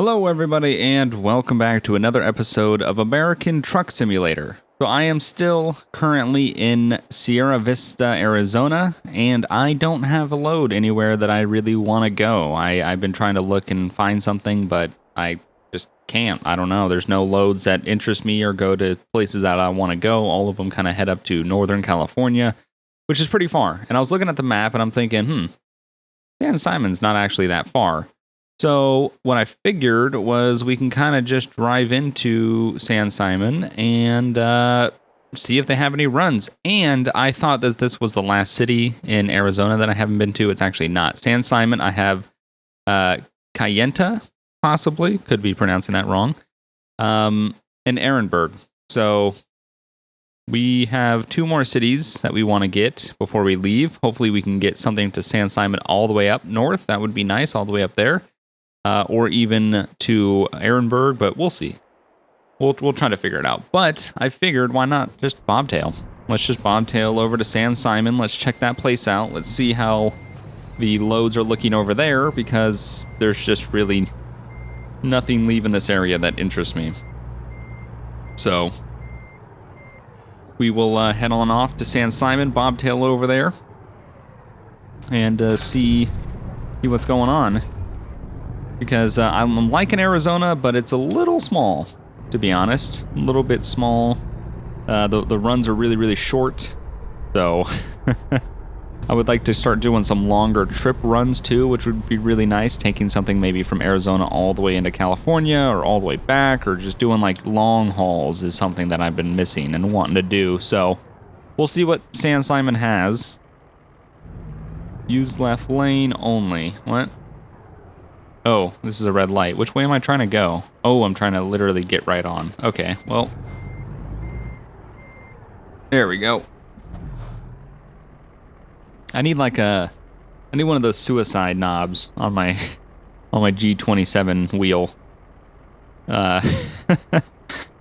Hello, everybody, and welcome back to another episode of American Truck Simulator. So I am still currently in Sierra Vista, Arizona, and I don't have a load anywhere that I really want to go. I've been trying to look and find something, but I just can't. I don't know. There's no loads that interest me or go to places that I want to go. All of them kind of head up to Northern California, which is pretty far. And I was looking at the map, and I'm thinking, San Simon's not actually that far. So what I figured was we can kind of just drive into San Simon and see if they have any runs. And I thought that this was the last city in Arizona that I haven't been to. It's actually not. San Simon, I have Cayenta, possibly. Could be pronouncing that wrong. And Ehrenberg. So we have two more cities that we want to get before we leave. Hopefully we can get something to San Simon all the way up north. That would be nice, all the way up there. Or even to Ehrenberg, but we'll see. We'll try to figure it out. But I figured, why not just bobtail? Let's just bobtail over to San Simon. Let's check that place out. Let's see how the loads are looking over there, because there's just really nothing leaving this area that interests me. So we will head on off to San Simon, bobtail over there, and see what's going on. Because I'm liking Arizona, but it's a little small, to be honest. A little bit small. The runs are really, really short. So I would like to start doing some longer trip runs too, which would be really nice. Taking something maybe from Arizona all the way into California or all the way back, or just doing like long hauls is something that I've been missing and wanting to do. So we'll see what San Simon has. Use left lane only. What? Oh, this is a red light. Which way am I trying to go? Oh, I'm trying to literally get right on. Okay, well. There we go. I need like I need one of those suicide knobs on my G27 wheel. That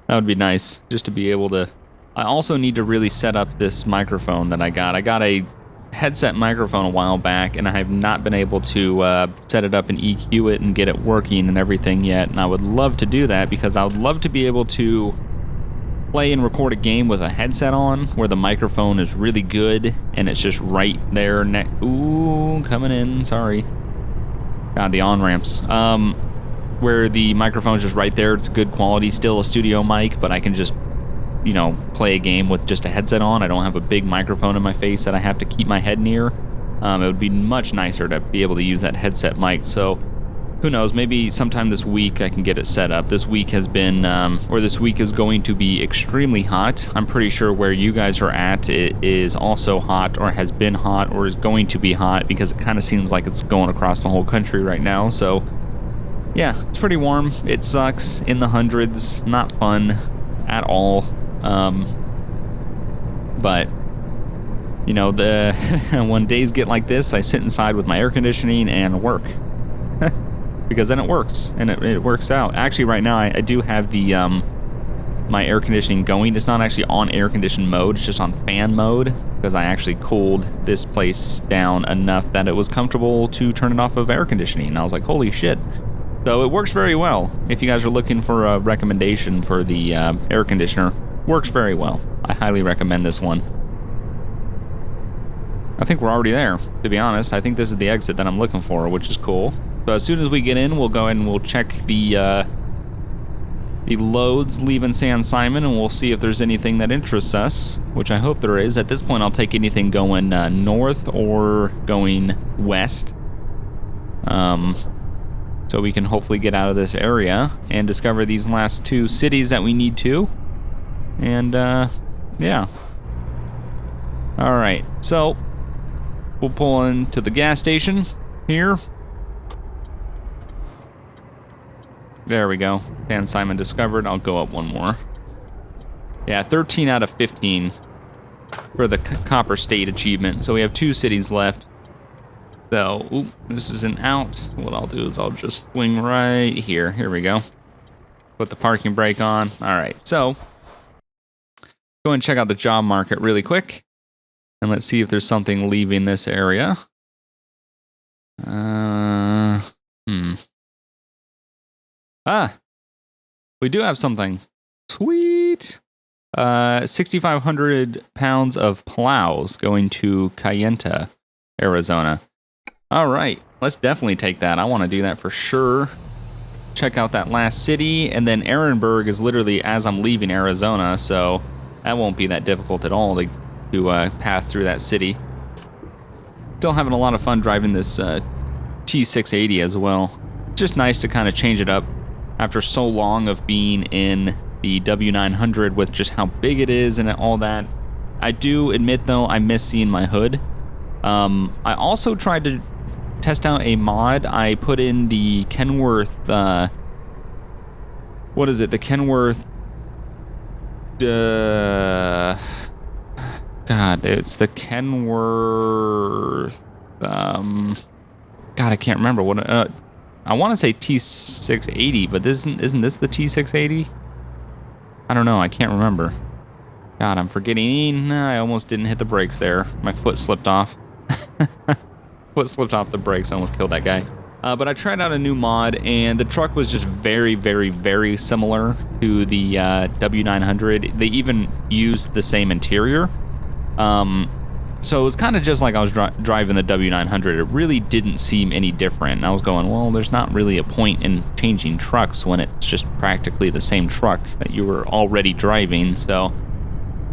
would be nice, just to be able to. I also need to really set up this microphone that I got. I got a headset microphone a while back, and I have not been able to set it up and EQ it and get it working and everything yet, and I would love to do that, because I would love to be able to play and record a game with a headset on where the microphone is really good and it's just right there. Ooh, coming in, sorry. God, the on-ramps. Where the microphone's just right there, it's good quality, still a studio mic, but I can just play a game with just a headset on. I don't have a big microphone in my face that I have to keep my head near. It would be much nicer to be able to use that headset mic. So who knows, maybe sometime this week I can get it set up. This week has been, or this week is going to be extremely hot. I'm pretty sure where you guys are at, it is also hot, or has been hot, or is going to be hot, because it kind of seems like it's going across the whole country right now. So yeah, it's pretty warm. It sucks. In the hundreds. Not fun at all. But when days get like this, I sit inside with my air conditioning and work. Because then it works, and it works out. Actually, right now I do have the my air conditioning going. It's not actually on air conditioned mode, it's just on fan mode, because I actually cooled this place down enough that it was comfortable to turn it off of air conditioning. And I was like, holy shit. So it works very well. If you guys are looking for a recommendation for the air conditioner, works very well. I highly recommend this one. I think we're already there, to be honest. I think this is the exit that I'm looking for, which is cool. So as soon as we get in, we'll go ahead and we'll check the loads leaving San Simon, and we'll see if there's anything that interests us, which I hope there is. At this point, I'll take anything going north or going west. So we can hopefully get out of this area and discover these last two cities that we need to. And, yeah. Alright, so we'll pull into the gas station here. There we go. San Simon discovered. I'll go up one more. Yeah, 13 out of 15 for the Copper State achievement. So we have two cities left. So, this is an out. What I'll do is I'll just swing right here. Here we go. Put the parking brake on. All right, so go and check out the job market really quick. And let's see if there's something leaving this area. Ah, we do have something. Sweet. 6,500 pounds of plows going to Kayenta, Arizona. All right, let's definitely take that. I want to do that for sure. Check out that last city, and then Ehrenberg is literally as I'm leaving Arizona, so that won't be that difficult at all to pass through that city. Still having a lot of fun driving this T680 as well. Just nice to kind of change it up after so long of being in the W900 with just how big it is and all that. I do admit though, I miss seeing my hood. I also tried to test out a mod. I put in the Kenworth, what is it? The Kenworth, God, it's the Kenworth, God, I can't remember what, I want to say T680, but isn't this the T680? I don't know, I can't remember. God, I'm forgetting. I almost didn't hit the brakes there. My foot slipped off. Foot slipped off the brakes, I almost killed that guy. But I tried out a new mod, and the truck was just very, very, very similar to the W900. They even used the same interior. So it was kind of just like I was driving the W900. It really didn't seem any different. And I was going, well, there's not really a point in changing trucks when it's just practically the same truck that you were already driving. So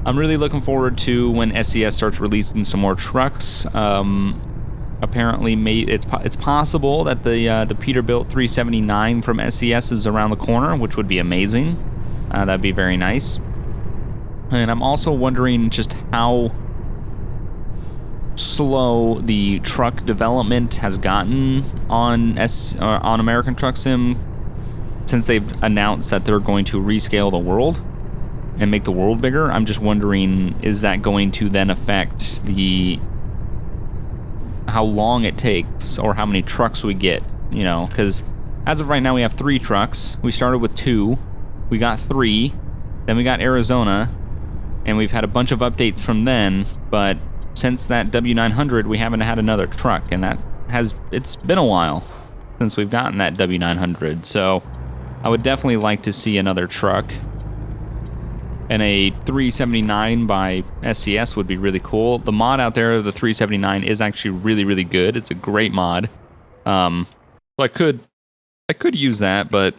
I'm really looking forward to when SCS starts releasing some more trucks. Apparently, it's possible that the Peterbilt 379 from SCS is around the corner, which would be amazing. That'd be very nice. And I'm also wondering just how slow the truck development has gotten on American Truck Sim since they've announced that they're going to rescale the world and make the world bigger. I'm just wondering, is that going to then affect how long it takes or how many trucks we get, you know, because as of right now we have 3 trucks. We started with 2, we got 3, then we got Arizona, and we've had a bunch of updates from then, but since that W900 we haven't had another truck, and it's been a while since we've gotten that W900, so I would definitely like to see another truck. And a 379 by SCS would be really cool. The mod out there, the 379, is actually really, really good. It's a great mod. So I could use that, but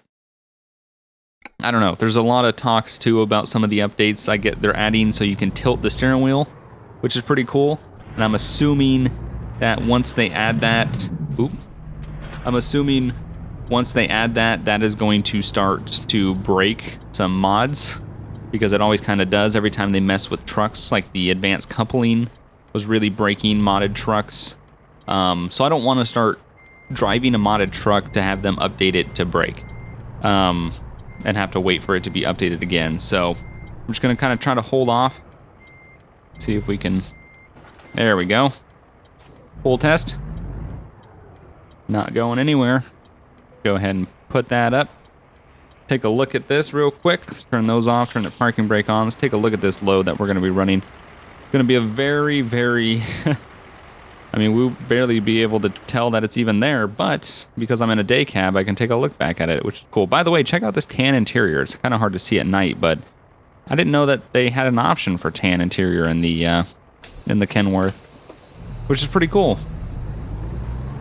I don't know. There's a lot of talks too about some of the updates they're adding, so you can tilt the steering wheel, which is pretty cool. And I'm assuming that once they add that, that is going to start to break some mods, because it always kind of does every time they mess with trucks. Like the advanced coupling was really breaking modded trucks. So I don't want to start driving a modded truck to have them update it to break, and have to wait for it to be updated again. So I'm just going to kind of try to hold off. See if we can. There we go. Full test. Not going anywhere. Go ahead and put that up. Take a look at this real quick. Let's turn those off, turn the parking brake on. Let's take a look at this load that we're going to be running. It's going to be a very, very... I mean, we'll barely be able to tell that it's even there, but because I'm in a day cab, I can take a look back at it, which is cool. By the way, check out this tan interior. It's kind of hard to see at night, but I didn't know that they had an option for tan interior in the Kenworth, which is pretty cool.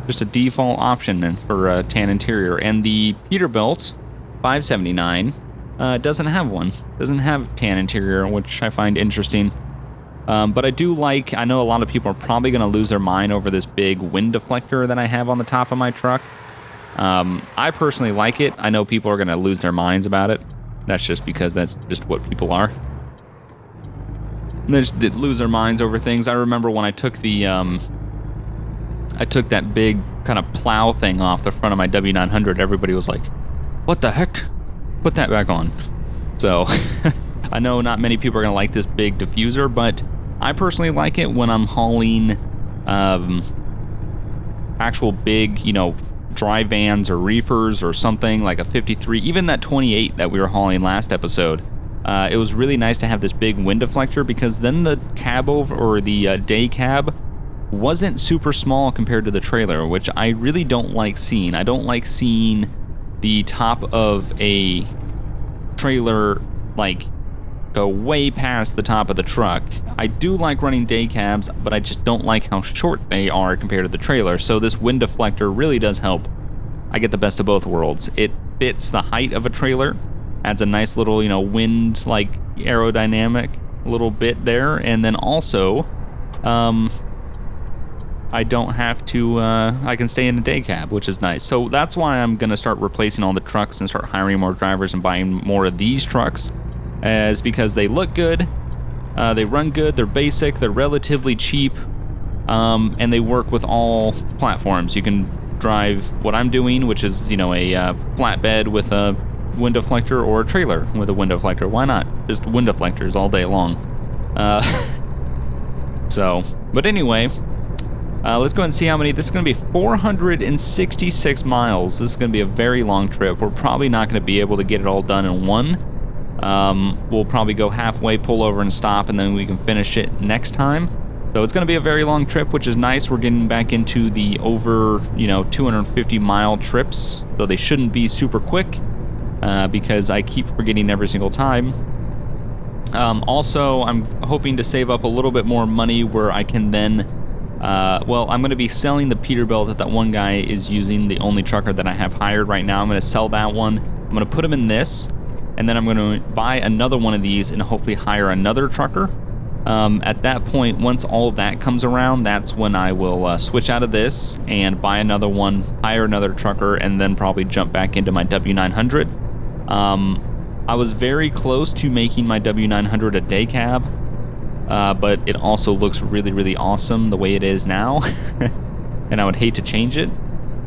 Just a default option then for tan interior. And the Peterbilt 579 doesn't have one. Doesn't have tan interior, which I find interesting. But I do like, I know a lot of people are probably going to lose their mind over this big wind deflector that I have on the top of my truck. I personally like it. I know people are going to lose their minds about it. That's just because that's just what people are. They just lose their minds over things. I remember when I took that big kind of plow thing off the front of my W900, everybody was like, what the heck? Put that back on. So I know not many people are going to like this big diffuser, but I personally like it when I'm hauling actual big, dry vans or reefers or something like a 53, even that 28 that we were hauling last episode. It was really nice to have this big wind deflector, because then the cab or the day cab wasn't super small compared to the trailer, which I really don't like seeing. I don't like seeing the top of a trailer, like, go way past the top of the truck. I do like running day cabs, but I just don't like how short they are compared to the trailer. So this wind deflector really does help. I get the best of both worlds. It fits the height of a trailer, adds a nice little, you know, wind, like, aerodynamic little bit there, and then also, I don't have to, I can stay in a day cab, which is nice. So that's why I'm gonna start replacing all the trucks and start hiring more drivers and buying more of these trucks, is because they look good, they run good, they're basic, they're relatively cheap, and they work with all platforms. You can drive what I'm doing, which is, you know, a flatbed with a wind deflector, or a trailer with a wind deflector. Why not? Just wind deflectors all day long. So, but anyway, let's go ahead and see how many. This is going to be 466 miles. This is going to be a very long trip. We're probably not going to be able to get it all done in one. We'll probably go halfway, pull over and stop, and then we can finish it next time. So it's going to be a very long trip, which is nice. We're getting back into the over, you know, 250 mile trips, so they shouldn't be super quick, because I keep forgetting every single time. Also, I'm hoping to save up a little bit more money where I can then, well, I'm going to be selling the Peterbilt that one guy is using, the only trucker that I have hired right now. I'm going to sell that one. I'm going to put him in this, and then I'm going to buy another one of these and hopefully hire another trucker. At that point, once all of that comes around, that's when I will switch out of this and buy another one, hire another trucker, and then probably jump back into my W900. I was very close to making my W900 a day cab, but it also looks really, really awesome the way it is now, and I would hate to change it,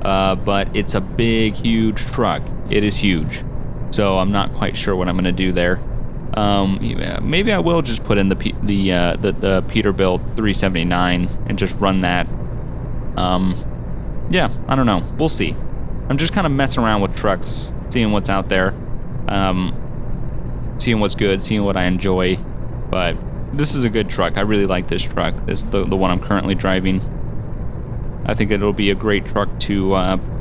but it's a big, huge truck. It is huge, so I'm not quite sure what I'm going to do there. Maybe I will just put in the Peterbilt 379 and just run that. Yeah, I don't know. We'll see. I'm just kind of messing around with trucks, seeing what's out there, seeing what's good, seeing what I enjoy. But this is a good truck. I really like this truck. This the one I'm currently driving. I think it'll be a great truck to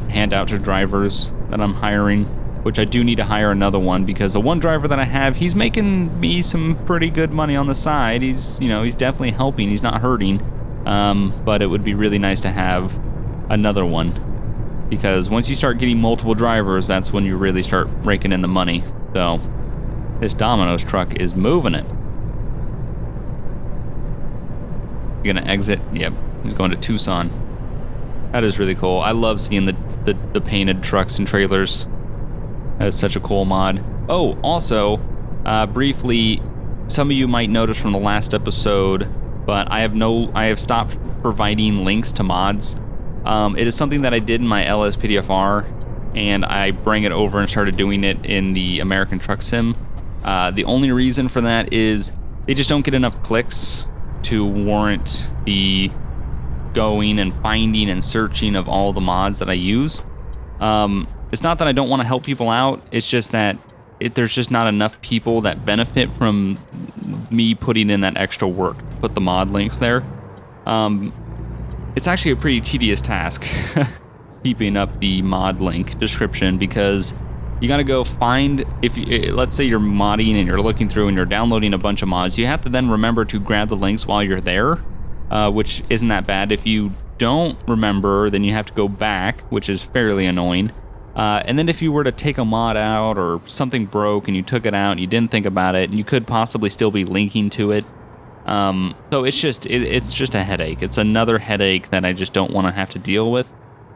hand out to drivers that I'm hiring, which I do need to hire another one, because the one driver that I have, he's making me some pretty good money on the side. He's, you know, he's definitely helping. He's not hurting. But it would be really nice to have another one, because once you start getting multiple drivers, that's when you really start raking in the money. So this Domino's truck is moving it. You gonna exit? Yep, he's going to Tucson. That is really cool. I love seeing the painted trucks and trailers. That is such a cool mod. Oh, also, briefly, some of you might notice from the last episode, but I have stopped providing links to mods. It is something that I did in my LSPDFR, and I bring it over and started doing it in the American Truck Sim. The only reason for that is they just don't get enough clicks to warrant the going and finding and searching of all the mods that I use. It's not that I don't want to help people out, it's just that there's just not enough people that benefit from me putting in that extra work to put the mod links there. It's actually a pretty tedious task keeping up the mod link description, because you got to go find, let's say you're modding and you're looking through and you're downloading a bunch of mods, you have to then remember to grab the links while you're there, which isn't that bad. If you don't remember, then you have to go back, which is fairly annoying. And then if you were to take a mod out or something broke and you took it out and you didn't think about it, and you could possibly still be linking to it. So it's just a headache. It's another headache that I just don't want to have to deal with.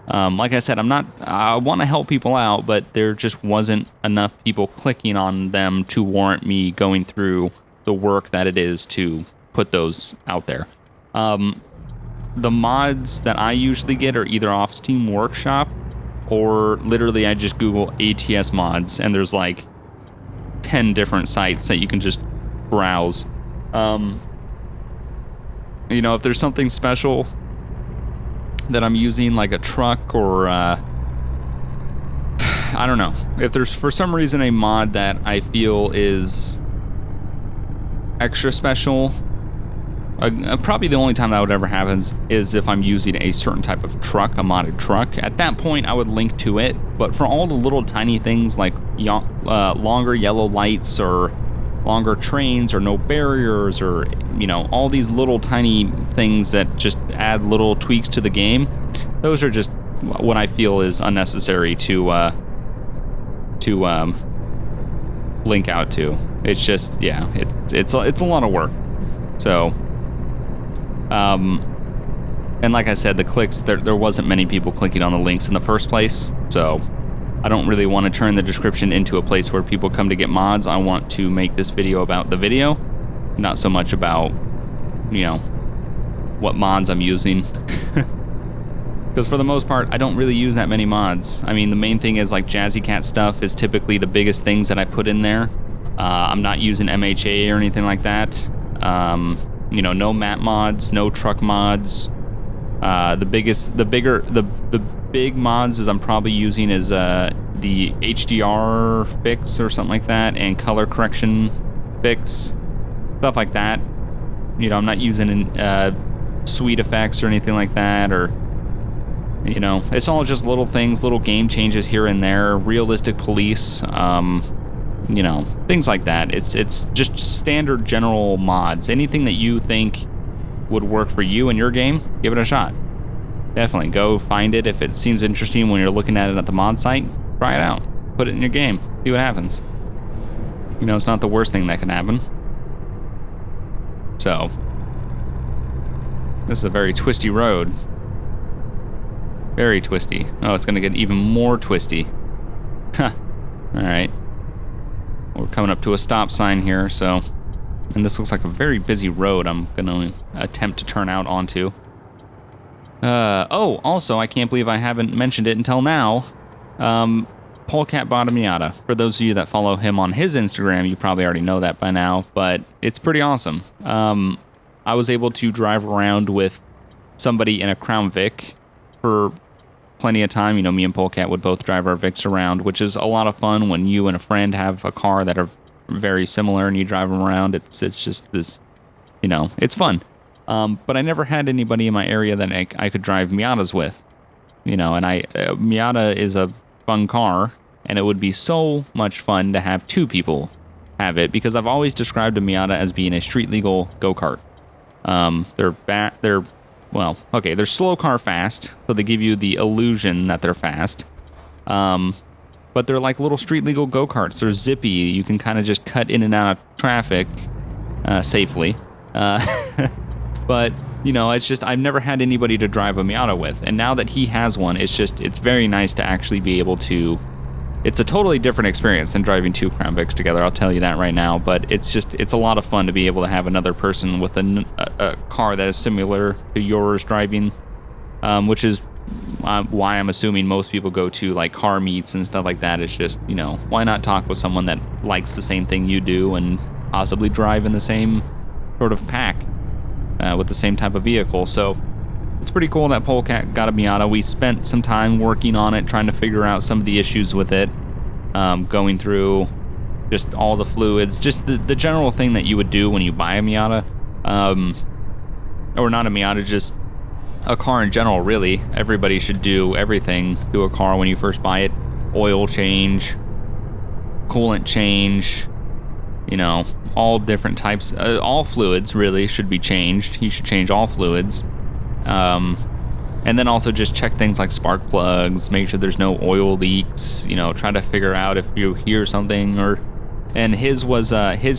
Like I said, I want to help people out, but there just wasn't enough people clicking on them to warrant me going through the work that it is to put those out there. The mods that I usually get are either off Steam Workshop, or literally I just Google ATS mods, and there's like 10 different sites that you can just browse. You know, if there's something special that I'm using, like a truck or I don't know, if there's for some reason a mod that I feel is extra special, Probably the only time that would ever happen is if I'm using a certain type of truck, a modded truck. At that point, I would link to it. But for all the little tiny things like longer yellow lights or longer trains or no barriers or, you know, all these little tiny things that just add little tweaks to the game, those are just what I feel is unnecessary to link out to. It's just, yeah, it's a lot of work. So, and like I said, the clicks, there wasn't many people clicking on the links in the first place, so I don't really want to turn the description into a place where people come to get mods. I want to make this video about the video, not so much about, you know, what mods I'm using. Because for the most part, I don't really use that many mods. I mean, the main thing is like Jazzy Cat stuff is typically the biggest things that I put in there. I'm not using MHA or anything like that. You know, no map mods, no truck mods. The big mods is I'm probably using is the HDR fix or something like that, and color correction fix, stuff like that. You know, I'm not using sweet effects or anything like that, or, you know, it's all just little things, little game changes here and there, realistic police, you know, things like that. It's just standard general mods. Anything that you think would work for you in your game, give it a shot. Definitely go find it. If it seems interesting when you're looking at it at the mod site, try it out. Put it in your game. See what happens. You know, it's not the worst thing that can happen. So, this is a very twisty road. Very twisty. Oh, it's gonna get even more twisty. Huh. Alright. We're coming up to a stop sign here, so... And this looks like a very busy road I'm gonna attempt to turn out onto. Oh, also, I can't believe I haven't mentioned it until now. Polecat bought a Miata. For those of you that follow him on his Instagram, you probably already know that by now, but it's pretty awesome. I was able to drive around with somebody in a Crown Vic for plenty of time. You know, me and Polecat would both drive our Vics around, which is a lot of fun when you and a friend have a car that are very similar and you drive them around. It's just this, you know, it's fun. But I never had anybody in my area that I could drive Miatas with, you know, and Miata is a fun car, and it would be so much fun to have two people have it, because I've always described a Miata as being a street legal go-kart. They're slow car fast, so they give you the illusion that they're fast. But they're like little street legal go-karts. They're zippy. You can kind of just cut in and out of traffic safely. But, you know, it's just, I've never had anybody to drive a Miata with. And now that he has one, it's very nice to actually be able to, it's a totally different experience than driving two Crown Vics together, I'll tell you that right now. But it's a lot of fun to be able to have another person with a car that is similar to yours driving, which is why I'm assuming most people go to like car meets and stuff like that. It's just, you know, why not talk with someone that likes the same thing you do and possibly drive in the same sort of pack with the same type of vehicle. So it's pretty cool that Polecat got a Miata. We spent some time working on it, trying to figure out some of the issues with it, going through just all the fluids, just the general thing that you would do when you buy a Miata, or not a Miata, just a car in general, really. Everybody should do everything to a car when you first buy it. Oil change, coolant change, you know, all different types, all fluids really should be changed. You should change all fluids. And then also just check things like spark plugs, make sure there's no oil leaks, you know, try to figure out if you hear something and his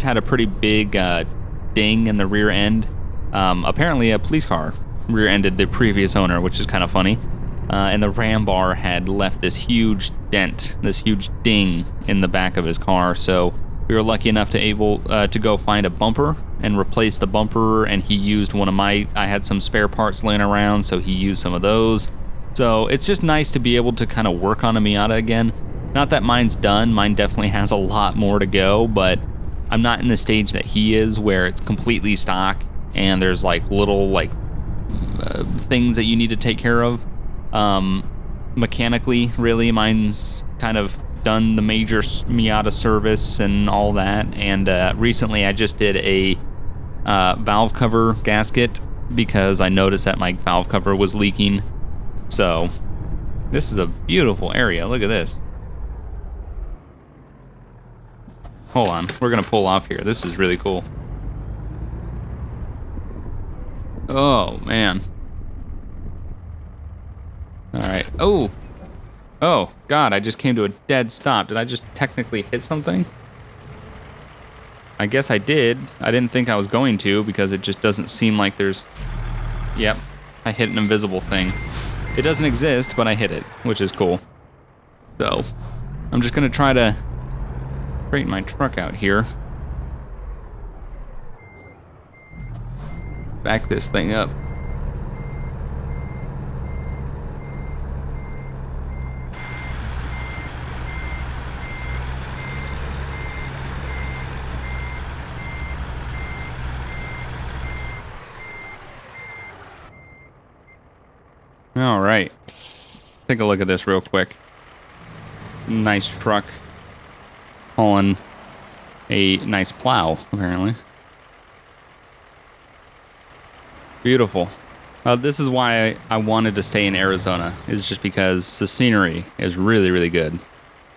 had a pretty big ding in the rear end. Apparently a police car rear-ended the previous owner, which is kind of funny. And the ram bar had left this huge dent, this huge ding in the back of his car. So we were lucky enough to go find a bumper and replace the bumper. And he used I had some spare parts laying around, so he used some of those. So it's just nice to be able to kind of work on a Miata again. Not that mine's done. Mine definitely has a lot more to go, but I'm not in the stage that he is where it's completely stock and there's like little like things that you need to take care of. Mechanically, really, mine's kind of done the major Miata service and all that. And recently I just did a valve cover gasket because I noticed that my valve cover was leaking. So this is a beautiful area. Look at this. Hold on. We're going to pull off here. This is really cool. Oh, man. All right. Oh. Oh, God. I just came to a dead stop. Did I just technically hit something? I guess I did. I didn't think I was going to because it just doesn't seem like there's... Yep. I hit an invisible thing. It doesn't exist, but I hit it, which is cool. So, I'm just going to try to straighten my truck out here. Back this thing up. All right. Take a look at this real quick. Nice truck. Hauling a nice plow, apparently. Beautiful. This is why I wanted to stay in Arizona, is just because the scenery is really, really good.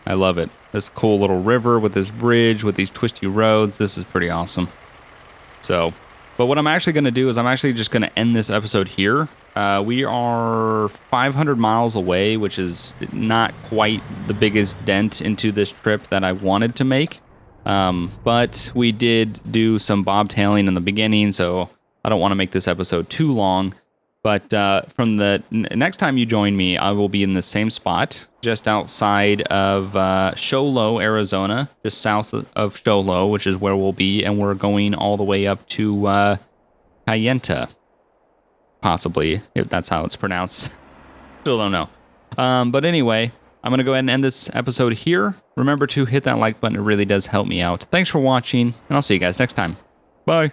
I love it. This cool little river with this bridge, with these twisty roads. This is pretty awesome. So, but what I'm actually going to do is I'm actually just going to end this episode here. We are 500 miles away, which is not quite the biggest dent into this trip that I wanted to make. But we did do some bobtailing in the beginning, so I don't want to make this episode too long. But from the next time you join me, I will be in the same spot, just outside of Show Low, Arizona, just south of Show Low, which is where we'll be, and we're going all the way up to Kayenta. Possibly, if that's how it's pronounced. Still don't know. But anyway, I'm going to go ahead and end this episode here. Remember to hit that like button. It really does help me out. Thanks for watching, and I'll see you guys next time. Bye.